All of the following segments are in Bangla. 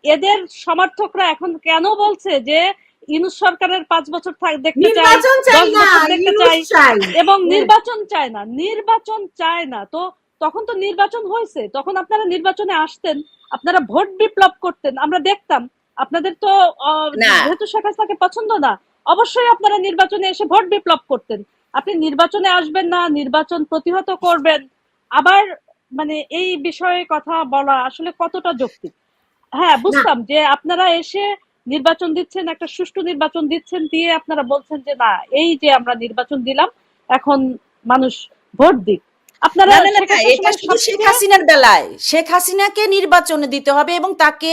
এদের সমর্থকরা এখন কেন বলছে যে ইউনূস সরকারের 5 বছর দেখতে চাই, নির্বাচন চাই 10 না, বছর দেখতে ইউনূস চাই, চাই। এবং নির্বাচন চায় না, নির্বাচন চায় না। তো তখন তো নির্বাচন হয়েছে, তখন আপনারা নির্বাচনে আসতেন, আপনারা ভোট বিপ্লব করতেন, আমরা দেখতাম। আপনাদের তো না যেহেতু শেখ হাসিনাকে পছন্দ না, অবশ্যই আপনারা নির্বাচনে এসে ভোট বিপ্লব করতেন। আপনি নির্বাচনে আসবেন না, নির্বাচন প্রতিহত করবেন, আবার মানে এই বিষয়ে কথা বলা আসলে কতটা যৌক্তিক? হ্যাঁ, না বুঝতাম যে আপনারা এসে নির্বাচন দিচ্ছেন, একটা সুষ্ঠু নির্বাচন দিচ্ছেন, দিয়ে আপনারা বলছেন যে না, এই যে আমরা নির্বাচন দিলাম, এখন মানুষ ভোট দিক। আপনারা না না না শেখ না, হাসিনার এটা সময় শুধু শেখ সবকিছু হাসিনার বেলায়, শেখ হাসিনাকে নির্বাচনে দিতে হবে এবং তাকে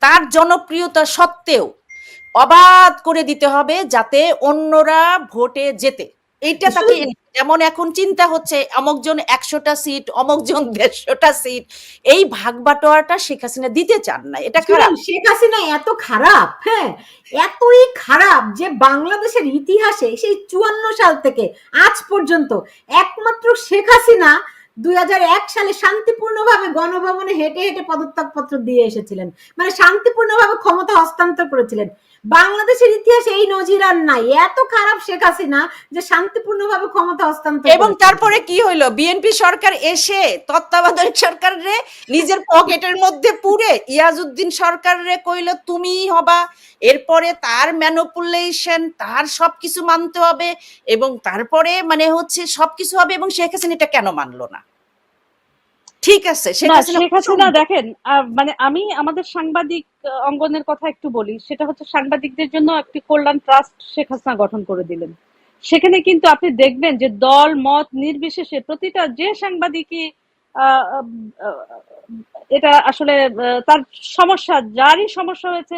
তার জনপ্রিয়তা সত্ত্বেও অবাধ করে দিতে হবে যাতে অন্যরা ভোটে যেতে। এইটা তাকে, শুধু যেমন এখন চিন্তা হচ্ছে অমুকজন 100টা সিট, অমুকজন 150টা সিট, এই ভাগ বাটোয়ারাটা শেখ হাসিনা দিতে চান না, এটা খারাপ। শেখ হাসিনা এত খারাপ, হ্যাঁ, এতই খারাপ যে বাংলাদেশের ইতিহাসে সেই 54 সাল থেকে আজ পর্যন্ত একমাত্র শেখ হাসিনা 2001 সালে শান্তিপূর্ণভাবে গণভবনে হেঁটে হেঁটে পদত্যাগপত্র দিয়ে এসেছিলেন, মানে শান্তিপূর্ণভাবে ক্ষমতা হস্তান্তর করেছিলেন। বাংলাদেশের ইতিহাসে এই নজির আর নাই, এত খারাপ শেখ হাসিনা যে শান্তিপূর্ণভাবে ক্ষমতা হস্তান্তর এবং তারপরে কি হইলো, বিএনপি সরকার এসে তত্ত্বাবধায়ক সরকারে নিজের পকেটের মধ্যে পুরে ইয়াজউদ্দিন সরকারে কইলো তুমি হবা, এরপরে তার ম্যানিপুলেশন, তার সবকিছু মানতে হবে, এবং তারপরে মানে হচ্ছে সবকিছু হবে, এবং শেখ হাসিনা এটা কেন মানলো না? ঠিক আছে, শেখ না, হাসিনা শেখ হাসিনা দেখেন, মানে আমি আমাদের সাংবাদিক অঙ্গনের কথা একটু বলি, সেটা হচ্ছে সাংবাদিকদের জন্য একটি কল্যাণ ট্রাস্ট শেখ হাসিনা গঠন করে দিলেন। সেখানে কিন্তু আপনি দেখবেন যে দল মত নির্বিশেষে প্রতিটা যে সাংবাদিকই আহ, আহ, এটা আসলে তার সমস্যা, যারই সমস্যা হয়েছে,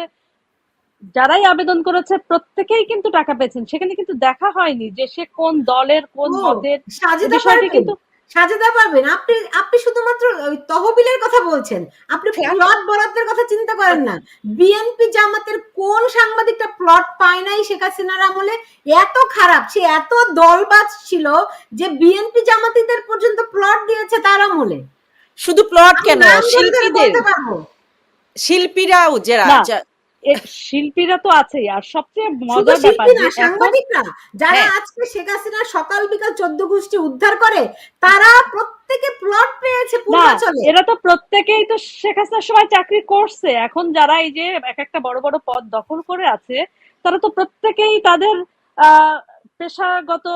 যারাই আবেদন করেছে প্রত্যেকেই কিন্তু টাকা পেয়েছেন। সেখানে কিন্তু দেখা হয়নি যে সে কোন দলের কোন মতের, এই সাজেদা বিষয়টি পারবেন, কিন্তু সাজেদা পারবেন। আপনি আপনি শুধুমাত্র ওই তহবিলের কথা বলছেন, আপনি প্লট বরাদ্দের কথা চিন্তা করেন না। বিএনপি জামাতের কোন সাংবাদিকটা প্লট পায় নাই শেখ হাসিনার আমলে? এত খারাপ, সে এত দলবাজ ছিল যে বিএনপি জামাতিদের পর্যন্ত প্লট দিয়েছে তার আমলে। শুধু প্লট কেন, নাম ধরে ধরে শিল্পীদের, বলতে পারবো। শিল্পীরাও যারা না, শিল্পীরা তো আছেই, আর সবচেয়ে শুধু মজার ব্যাপার শিল্পী না, যে এখন সাংবাদিকরা যারা হ্যাঁ আজকে শেখ হাসিনা সকাল বিকাল 14 গোষ্ঠী উদ্ধার করে, তারা প্রত্যেকে প্লট পেয়েছে না, পূর্বাচলে। এরা তো প্রত্যেকেই তো শেখ হাসিনার সময় চাকরি করছে। এখন যারা এই যে এক একটা বড় বড় পদ দখল করে আছে, তারা তো প্রত্যেকেই তাদের আহ পেশাগত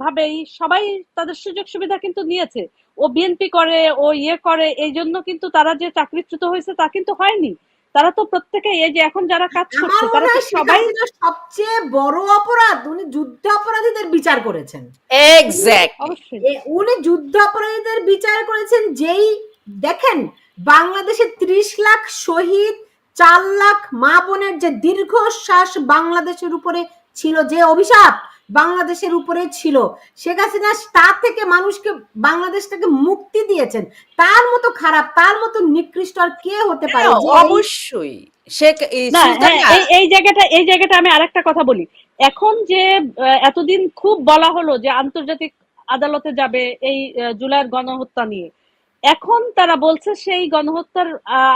ভাবেই সবাই তাদের সুযোগ সুবিধা কিন্তু নিয়েছে। ও বিএনপি করে, ও ইয়ে করে, এই জন্য কিন্তু তারা যে চাকরিচ্যুত হয়েছে তা কিন্তু হয়নি। তারা তো প্রত্যেকেই এই যে এখন যারা কাজ আমার করছে মনে তারা তো হয় শেখ সবাই। হাসিনার সবচেয়ে বড় অপরাধ উনি যুদ্ধ অপরাধীদের বিচার করেছেন। এক্স্যাক্টলি। অবশ্যই। উনি যুদ্ধ অপরাধীদের বিচার করেছেন। যেই দেখেন বাংলাদেশে 30 লাখ শহীদ, 4 লাখ মা বোনের যে দীর্ঘশ্বাস বাংলাদেশের উপরে ছিল, যে অভিশাপ বাংলাদেশের উপরে ছিল, শেখ হাসিনা তা থেকে মানুষকে, বাংলাদেশটাকে মুক্তি দিয়েছেন। তার মতো খারাপ, তার মতো নিকৃষ্ট আর কে হতে পারে? যে অবশ্যই শেখ না, হ্যাঁ, সুলতানা। এই জায়গাটা আমি আরেকটা কথা বলি। এখন যে এতদিন খুব বলা হলো যে আন্তর্জাতিক আদালতে যাবে এই জুলাইয়ের গণহত্যা নিয়ে, এখন তারা বলছে সেই গণহত্যার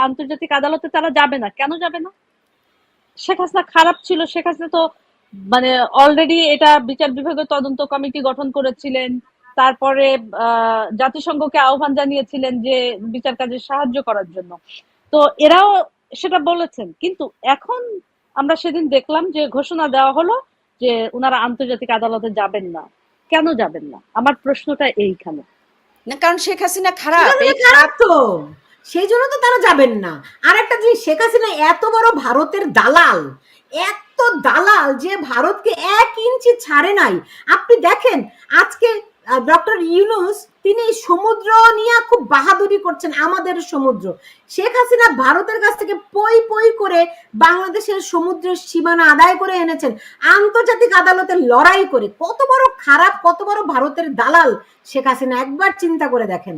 আন্তর্জাতিক আদালতে তারা যাবে না। কেন যাবে না? শেখ হাসিনা খারাপ ছিল, শেখ হাসিনা তো মানে অলরেডি এটা বিচার বিভাগের তদন্ত কমিটি গঠন করেছিলেন, তারপরে জাতিসংঘকে আহ্বান জানিয়েছিলেন যে বিচার কাজে সাহায্য করার জন্য। তো এরাও সেটা বলেছেন, কিন্তু এখন আমরা সেদিন দেখলাম যে ঘোষণা দেওয়া হলো যে ওনারা আন্তর্জাতিক আদালতে যাবেন না। কেন যাবেন না? আমার প্রশ্নটা এইখানে। না, কারণ শেখ হাসিনা খারাপ, এই খারাপ তো, সেই জন্য তো তারা যাবেন না। আর একটা জিনিস, শেখ হাসিনা এত বড় ভারতের দালাল, এত দালাল যে ভারতকে 1 ইঞ্চি ছাড়ে নাই। আপনি দেখেন আজকে ডক্টর ইউনূস তিনি সমুদ্র নিয়ে খুব বাহাদুরি করছেন, আমাদের সমুদ্র। শেখ হাসিনা ভারতের কাছ থেকে পই পই করে বাংলাদেশের সমুদ্রের সীমানা আদায় করে এনেছেন আন্তর্জাতিক আদালতে লড়াই করে। কত বড় খারাপ, কত বড় ভারতের দালাল শেখ হাসিনা, একবার চিন্তা করে দেখেন।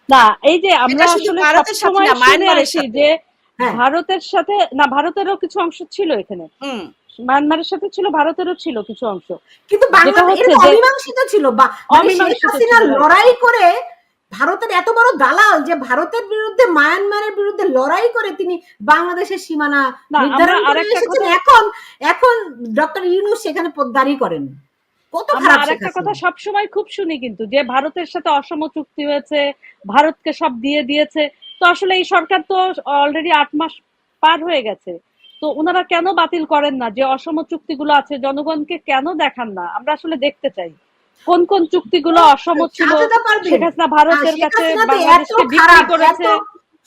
না, এই যে আমরা আসলে সবসময় শুনে আসি যে ভারতের সাথে, না, ভারতেরও কিছু অংশ ছিল এখানে, মায়ানমারের সাথে ছিল, ভারতেরও ছিল কিছু অংশ, কিন্তু বাংলাদেশ অমীমাংসিত ছিল। শেখ হাসিনা লড়াই করে ভারতের এত বড় দালাল যে ভারতের বিরুদ্ধে মায়ানমারের বিরুদ্ধে লড়াই করে তিনি বাংলাদেশের সীমানা না আমরা নির্ধারণ করে আরেকটা এসেছেন। কথা এখন এখন ডক্টর ইউনূস সেখানে পদ্দারি করেন। কত আমরা খারাপ আরেকটা শেখ কথা হাসিনা। সবসময় খুব শুনি কিন্তু, যে ভারতের সাথে অসম চুক্তি হয়েছে, ভারতকে সব দিয়ে দিয়েছে। তো আসলে এই সরকার তো অলরেডি 8 মাস পার হয়ে গেছে, তো ওনারা কেন বাতিল করেন না? যে অসম চুক্তিগুলো আছে জনগণকে কেন দেখান না? আমরা আসলে দেখতে চাই কোন কোন চুক্তিগুলো অসম ছিল। সাজাতে পারবেন। শেখ হাসিনা ভারতের শেখ কাছে হাসিনা তো এত বাংলাদেশকে বিক্রি খারাপ, এত করেছে।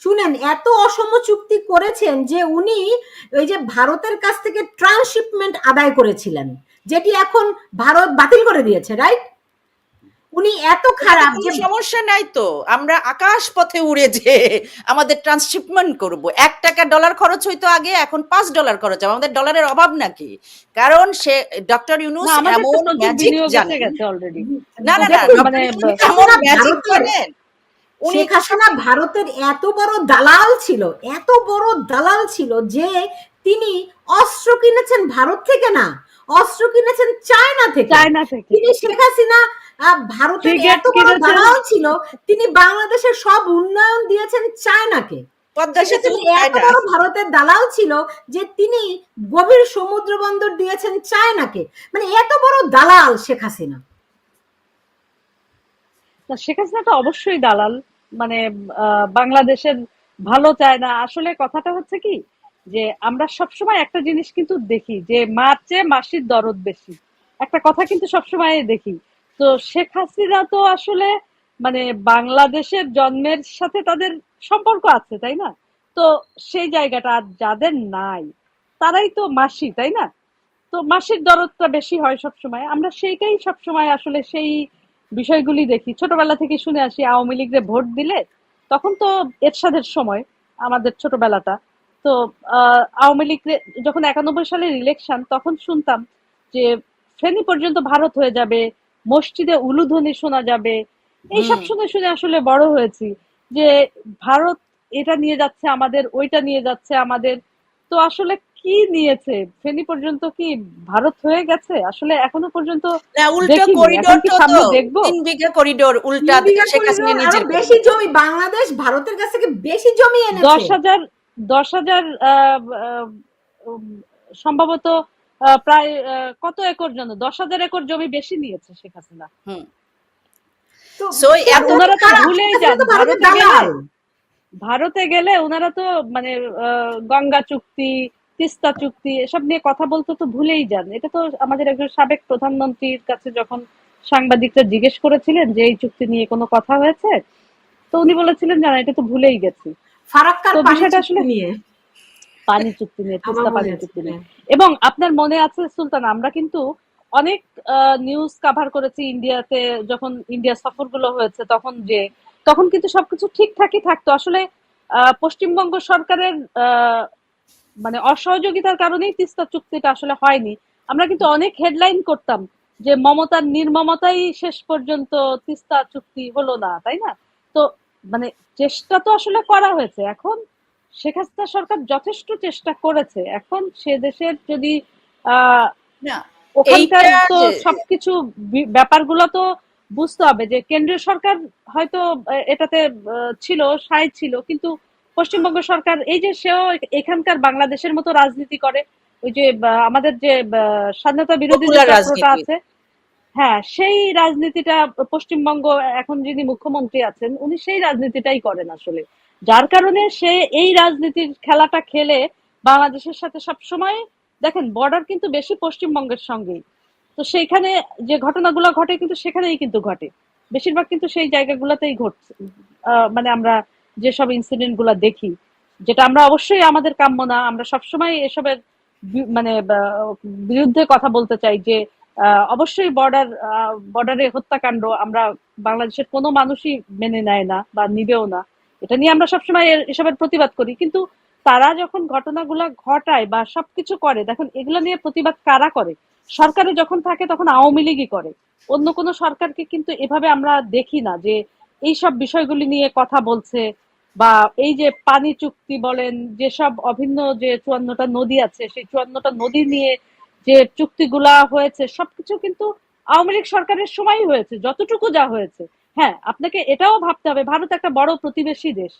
শুনেন এত অসম চুক্তি করেছেন যে উনি ওই যে ভারতের কাছ থেকে ট্রান্সশিপমেন্ট আদায় করেছিলেন, যেটি এখন ভারত বাতিল করে দিয়েছে, রাইট? উনি এত খারাপ কোনো যে সমস্যা নাই তো, আমরা আকাশ পথে উড়ে যে আমাদের ট্রান্সশিপমেন্ট করব। $1 খরচ হইতো আগে, এখন $5 খরচ হবে। আমাদের ডলারের অভাব নাকি? কারণ সে ডক্টর ইউনূস না, আমাদের তো এমন প্রচুর ম্যাজিক বিনিয়োগ এসে জানেন। গেছে অলরেডি। না না না, দেখুন, মানে ডক্টর ইউনূস এমন ম্যাজিক ভারতের জানেন। উনি শেখ হাসিনা ভারতের এত বড় দালাল ছিল, এত বড় দালাল ছিল যে তিনি অস্ত্র কিনেছেন ভারত থেকে না, অস্ত্র কিনেছেন চায়না থেকে। চায়না থেকে তিনি শেখ হাসিনা ভারতের ফ্রিগেট এত বড় কিনেছেন। দালাল ছিল, তিনি বাংলাদেশের সব উন্নয়ন দিয়েছেন চায়নাকে। পদ্মা শেখ সেতু হাসিনা এত বড় ভারতের দালাল ছিল যে তিনি গভীর সমুদ্র বন্দর দিয়েছেন চায়নাকে। মানে এত বড় দালাল শেখ হাসিনা। না, শেখ হাসিনা তো অবশ্যই দালাল। মানে বাংলাদেশের ভালো চায় না। আসলে কথাটা হচ্ছে কি, যে আমরা সবসময় একটা জিনিস কিন্তু দেখি যে মার চেয়ে মাসির দরদ বেশি, একটা কথা কিন্তু সবসময় দেখি। তো শেখ হাসিনা তো আসলে মানে বাংলাদেশের জন্মের সাথে তাদের সম্পর্ক আছে, তাই না? তো সেই জায়গাটা আর যাদের নাই তারাই তো মাসি, তাই না? তো মাসির দরদটা বেশি হয় সবসময়। আমরা সেইটাই সবসময় আসলে সেই বিষয়গুলি দেখি। ছোটবেলা থেকে শুনে আসি আওয়ামী লীগরে ভোট দিলে, তখন তো এরশাদের সময় আমাদের ছোটবেলাটা। তো আওয়ামী লীগ যখন 91 সালের ইলেকশন, তখন শুনতাম যে ফেনী পর্যন্ত ভারত হয়ে যাবে, মসজিদে উলুধ্বনি শোনা যাবে। এইসব শুনে শুনে আসলে বড় হয়েছি যে ভারত এটা নিয়ে যাচ্ছে আমাদের, ওইটা নিয়ে যাচ্ছে আমাদের। তো আসলে কি নিয়েছে? ফেনী পর্যন্ত কি ভারত হয়ে গেছে? আসলে এখনো পর্যন্ত না, উল্টো দেখিনি। এখন করিডোর কি তো সামনে দেখবো? 3 বিঘা করিডোর উল্টা 3 বিঘা শেখ হাসিনা করিডোর, আরো নিজের বেশি করিডোর। জমি বাংলাদেশ ভারতের কাছ থেকে বেশি জমি এনেছে। 10,000 সম্ভবত প্রায় কত একর জন্য 10,000 একর জমি বেশি নিয়েছে শেখ হাসিনা। হুম। তো সো আর এত ওনারা তো খারাপ, ভুলেই শেখ যান, হাসিনা তো ভারতের ভারতে গেলে দালাল। ওনারা তো মানে গঙ্গা চুক্তি, তিস্তা চুক্তি এসব নিয়ে কথা বলতে তো ভুলেই যান। এটা তো আমাদের একজন সাবেক প্রধানমন্ত্রীর কাছে যখন সাংবাদিকরা জিজ্ঞেস করেছিলেন যে এই চুক্তি নিয়ে কোনো কথা হয়েছে, তো উনি বলেছিলেন না, এটা তো ভুলেই গেছি। ফারাক্কার তো পানি বিষয়টা চুক্তি আসলে নিয়ে পানি চুক্তি নিয়ে, আমার তিস্তা মনে পানি আছে। চুক্তি নিয়ে। এবং আপনার মনে আছে সুলতান, আমরা কিন্তু অনেক নিউজ কাভার করেছি ইন্ডিয়াতে, যখন ইন্ডিয়া সফরগুলো হয়েছে তখন কিন্তু সবকিছু ঠিকঠাকই থাকতো। আসলে পশ্চিমবঙ্গ সরকারের মানে অসহযোগিতার কারণেই তিস্তা চুক্তিটা আসলে হয়নি। আমরা কিন্তু অনেক হেডলাইন করতাম যে মমতার নির্মমতাই শেষ পর্যন্ত তিস্তা চুক্তি হলো না, তাই না? তো মানে চেষ্টা তো আসলে করা হয়েছে। এখন শেখ হাসিনা সরকার যথেষ্ট চেষ্টা করেছে। এখন সে দেশের যদি আহ না, ওখানকার এইটা তো যে সবকিছু ব্যাপারগুলো তো বুঝতে হবে যে কেন্দ্রীয় সরকার হয়তো এটাতে ছিল, সায় ছিল, কিন্তু পশ্চিমবঙ্গ সরকার এই যে সেও এখানকার বাংলাদেশের মতো রাজনীতি করে। ওই যে আমাদের যে স্বাধীনতা বিরোধী যে পপুলার চক্রটা রাজনীতি। আছে, হ্যাঁ সেই রাজনীতিটা পশ্চিমবঙ্গ এখন যিনি মুখ্যমন্ত্রী আছেন উনি সেই রাজনীতিটাই করেন আসলে। যার কারণে সে এই রাজনীতির খেলাটা খেলে বাংলাদেশের সাথে সবসময়, দেখেন বর্ডার কিন্তু বেশি পশ্চিমবঙ্গের সঙ্গেই। তো সেইখানে যে ঘটনাগুলো ঘটে কিন্তু সেখানেই কিন্তু ঘটে, বেশিরভাগ কিন্তু সেই জায়গাগুলোতেই ঘটছে। মানে আমরা যেসব ইনসিডেন্ট গুলা দেখি, যেটা আমরা অবশ্যই আমাদের কাম্য না। আমরা সবসময় এসবের মানে বিরুদ্ধে কথা বলতে চাই যে অবশ্যই বর্ডারে হত্যাকাণ্ড আমরা বাংলাদেশের কোনো মানুষই মেনে নেয় না বা নিবেও না। এটা নিয়ে আমরা সবসময় এসবের প্রতিবাদ করি, কিন্তু তারা যখন ঘটনাগুলা ঘটায় বা সবকিছু করে, দেখুন এগুলো নিয়ে প্রতিবাদ কারা করে? সরকারে যখন থাকে তখন আওয়ামী লীগই করে। অন্য কোনো সরকারকে কিন্তু এভাবে আমরা দেখি না যে এইসব বিষয়গুলি নিয়ে কথা বলছে। বা এই যে পানি চুক্তি বলেন, যেসব অভিন্ন যে 54টা নদী আছে, সেই 54টা নদী নিয়ে যে চুক্তিগুলা হয়েছে সবকিছু কিন্তু আওয়ামী লীগ সরকারের সময়ই হয়েছে, যতটুকু যা হয়েছে। হ্যাঁ, আপনাকে এটাও ভাবতে হবে ভারত একটা বড় প্রতিবেশী দেশ,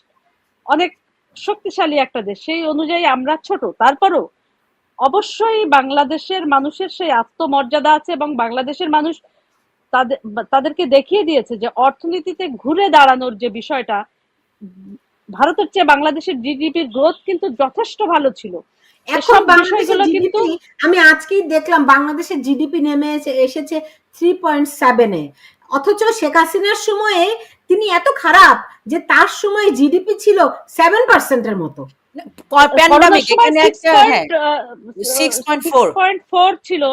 অনেক শক্তিশালী একটা দেশ, সেই অনুযায়ী আমরা ছোট, তারপরও অবশ্যই বাংলাদেশের মানুষের সেই আত্মমর্যাদা আছে এবং বাংলাদেশের মানুষ তাদেরকে দেখিয়ে দিয়েছে যে অর্থনীতিতে ঘুরে দাঁড়ানোর যে বিষয়টা, ভারতের চেয়ে বাংলাদেশের জিডিপির গ্রোথ কিন্তু যথেষ্ট ভালো ছিল। এখন এসব বাংলাদেশের বিষয়গুলো কিন্তু জিডিপি, আমি আজকেই দেখলাম বাংলাদেশের জিডিপি নেমে এসেছে 3.7-এ, অথচ শেখ হাসিনার সময়ে তিনি এত খারাপ যে তার সময় জিডিপি ছিল 7%-এর মতো। প্যান্ডামিক এখানে একটা, হ্যাঁ, 6.4 6.4 ছিল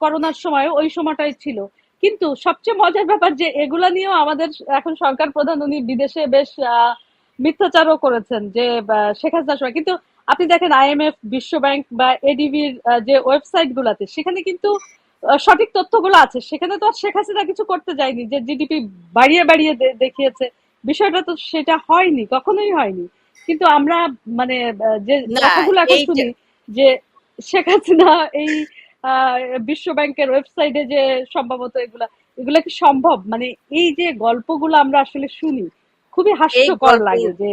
করোনার সময়, ওই সময়টাই ছিল। কিন্তু সবচেয়ে মজার ব্যাপার যে এগুলা নিয়েও আমাদের এখন সরকার প্রধান উনি বিদেশে বেশ মিথ্যাচারও করেছেন যে শেখ হাসিনার সময়। কিন্তু আপনি দেখেন আইএমএফ, বিশ্ব ব্যাংক বা এডিবির যে ওয়েবসাইট গুলাতে সেখানে কিন্তু সঠিক তথ্যগুলো আছে, সেখানে তো আর শেখ হাসিনা কিছু করতে যায়নি যে জিডিপি বাড়িয়ে বাড়িয়ে দেখিয়েছে, বিষয়টা তো সেটা হয়নি, কখনোই হয়নি। কিন্তু আমরা মানে যে না কথাগুলো এখন এইটা শুনি যে শেখ হাসিনা এই বিশ্ব ব্যাংকের ওয়েবসাইটে যে সম্ভবত এগুলা এগুলা কি সম্ভব, মানে এই যে গল্পগুলো আমরা আসলে শুনি খুবই এই হাস্যকর গল্প লাগে যে